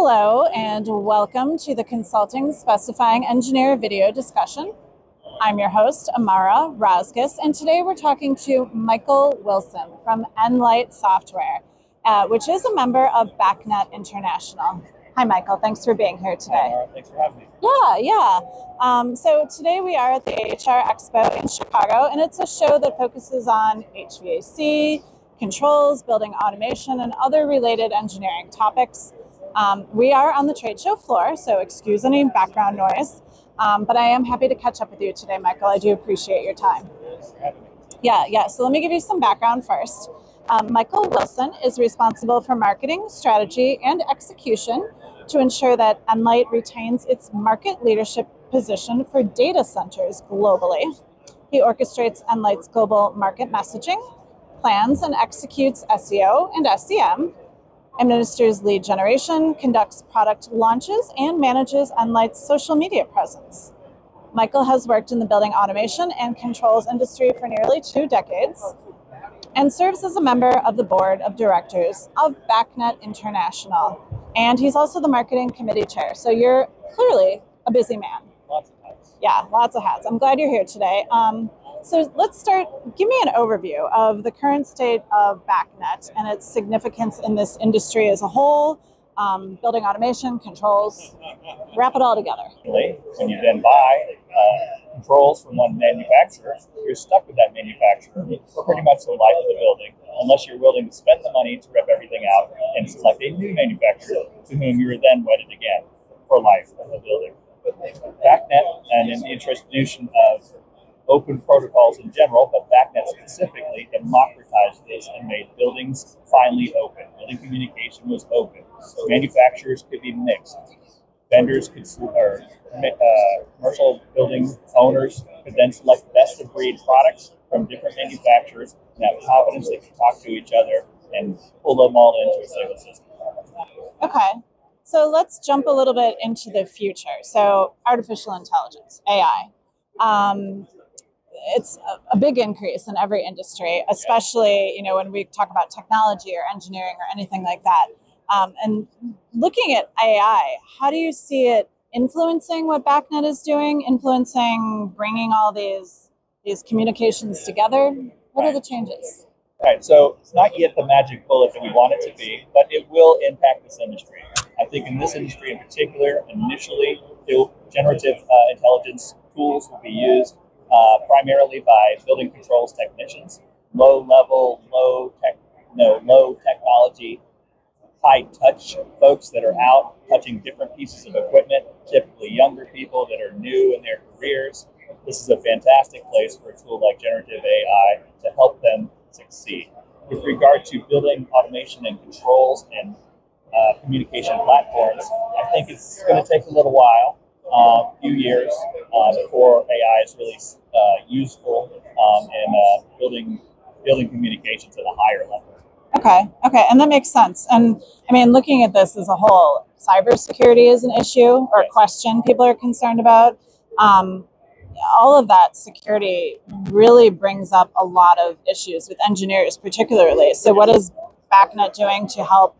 Hello and welcome to the Consulting Specifying Engineer video discussion. I'm your host, Amara Rozgus, and today we're talking to Michael Wilson from nLight Software, which is a member of BACnet International. Hi, Michael. Thanks for being here today. Hi, Amara. Thanks for having me. So today we are at the AHR Expo in Chicago, and it's a show that focuses on HVAC, controls, building automation, and other related engineering topics. We are on the trade show floor, so excuse any background noise, but I am happy to catch up with you today, Michael. I do appreciate your time. Thanks for having me. So let me give you some background first. Michael Wilson is responsible for marketing, strategy, and execution to ensure that nLight retains its market leadership position for data centers globally. He orchestrates nLight's global market messaging, plans and executes SEO and SEM, administers lead generation, conducts product launches, and manages nLight's social media presence. Michael has worked in the building automation and controls industry for nearly 2 decades and serves as a member of the board of directors of BACnet International. And he's also the marketing committee chair. So you're clearly a busy man. Lots of hats. Yeah, lots of hats. I'm glad you're here today. So let's start. Give me an overview of the current state of BACnet and its significance in this industry as a whole, building automation, controls, wrap it all together. When you then buy controls from one manufacturer, you're stuck with that manufacturer for pretty much the life of the building, unless you're willing to spend the money to rip everything out and select a new manufacturer to whom you're then wedded again for life of the building. BACnet, and in the introduction of open protocols in general, but BACnet specifically, democratized this and made buildings finally open. Building communication was open. Manufacturers could be mixed. Vendors could, or commercial building owners could then select best of breed products from different manufacturers and have confidence they can talk to each other and pull them all into a single system. Okay. So let's jump a little bit into the future. So artificial intelligence, AI. It's a big increase in every industry, especially, when we talk about technology or engineering or anything like that. And looking at AI, how do you see it influencing what BACnet is doing, influencing bringing all these communications together? What are the changes? Right, so it's not yet the magic bullet that we want it to be, but it will impact this industry. I think in this industry in particular, initially, generative intelligence tools will be used primarily by building controls technicians, low technology, high touch folks that are out touching different pieces of equipment, typically younger people that are new in their careers. This is a fantastic place for a tool like generative AI to help them succeed. With regard to building automation and controls and communication platforms, I think it's going to take a little while, a few years, before AI is really useful in building communications at a higher level. Okay, and that makes sense. And I mean, looking at this as a whole, cybersecurity is an issue or a question people are concerned about. All of that security really brings up a lot of issues with engineers, particularly. So, what is BACnet doing to help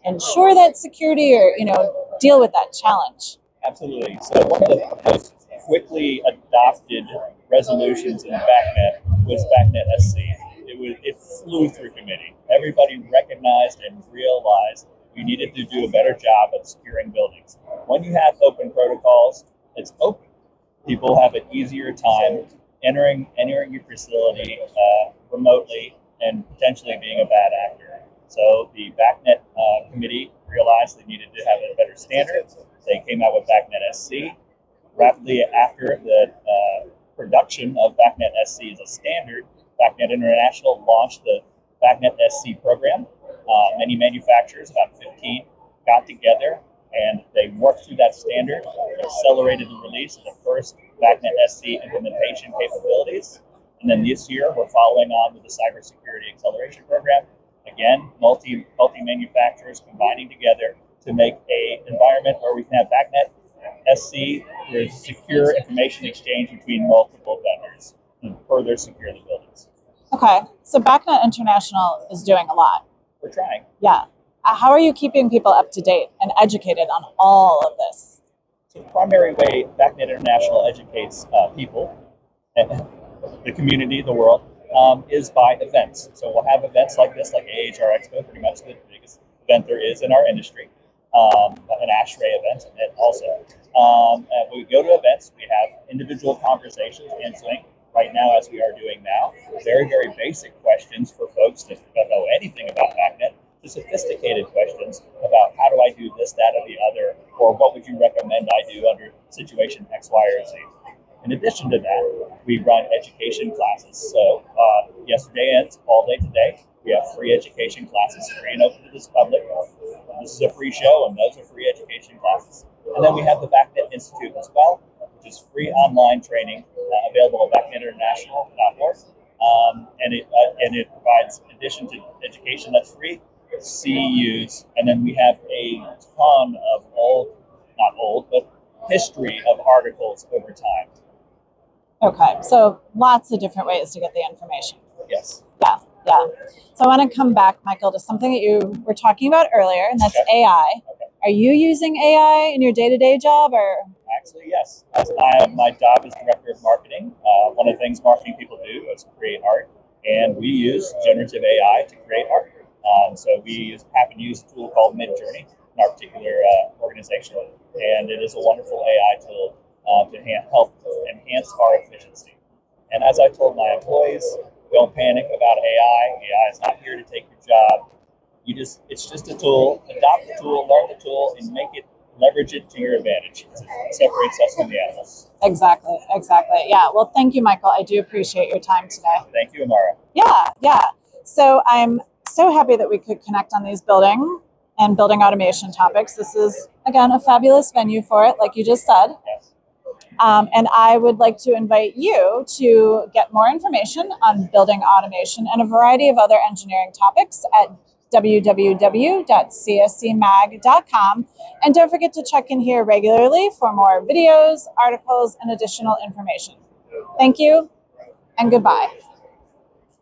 ensure that security, or deal with that challenge? Absolutely. So, one of the most quickly adopted resolutions in BACnet was BACnet SC. It flew through committee. Everybody recognized and realized we needed to do a better job of securing buildings. When you have open protocols, it's open. People have an easier time entering your facility remotely and potentially being a bad actor. So the BACnet committee realized they needed to have a better standard. They came out with BACnet SC. Rapidly after the production of BACnet SC as a standard, BACnet International launched the BACnet SC program. Many manufacturers, about 15, got together and they worked through that standard, accelerated the release of the first BACnet SC implementation capabilities. And then this year, we're following on with the Cybersecurity Acceleration Program. Again, multi manufacturers combining together to make an environment where we can have BACnet SC for secure information exchange between multiple vendors and further secure the buildings. Okay, so BACnet International is doing a lot. We're trying. Yeah. How are you keeping people up to date and educated on all of this? So the primary way BACnet International educates people, the community, the world, is by events. So we'll have events like this, like AHR Expo, pretty much the biggest event there is in our industry, an ASHRAE event also. And we go to events, we have individual conversations, answering right now, as we are doing now, very, very basic questions for folks that don't know anything about BACnet, to sophisticated questions about how do I do this, that, or the other, or what would you recommend I do under situation X, Y, or Z. In addition to that, we run education classes. So yesterday and all day today, we have free education classes, free and open to this public. This is a free show, and those are free education classes. And then we have the BACnet Institute as well, which is free online training available at BACnetinternational.org. And it provides, in addition to education that's free, CEUs, and then we have a ton of history of articles over time. Okay, so lots of different ways to get the information. Yes. Yeah. So I want to come back, Michael, to something that you were talking about earlier, and that's AI. Okay. Are you using AI in your day-to-day job, or? Actually, yes. My job is director of marketing. One of the things marketing people do is create art, and we use generative AI to create art. So we happen to use a tool called Midjourney in our particular organization, and it is a wonderful AI tool to help enhance our efficiency. And as I told my employees, don't panic about AI. AI is not here to take your job. It's just a tool. Adopt the tool, learn the tool, and leverage it to your advantage. It separates us from the animals. Exactly. Yeah. Well, thank you, Michael. I do appreciate your time today. Thank you, Amara. Yeah. So I'm so happy that we could connect on these building automation topics. This is, again, a fabulous venue for it, like you just said. Yes. And I would like to invite you to get more information on building automation and a variety of other engineering topics at www.cscmag.com. And don't forget to check in here regularly for more videos, articles, and additional information. Thank you, and goodbye.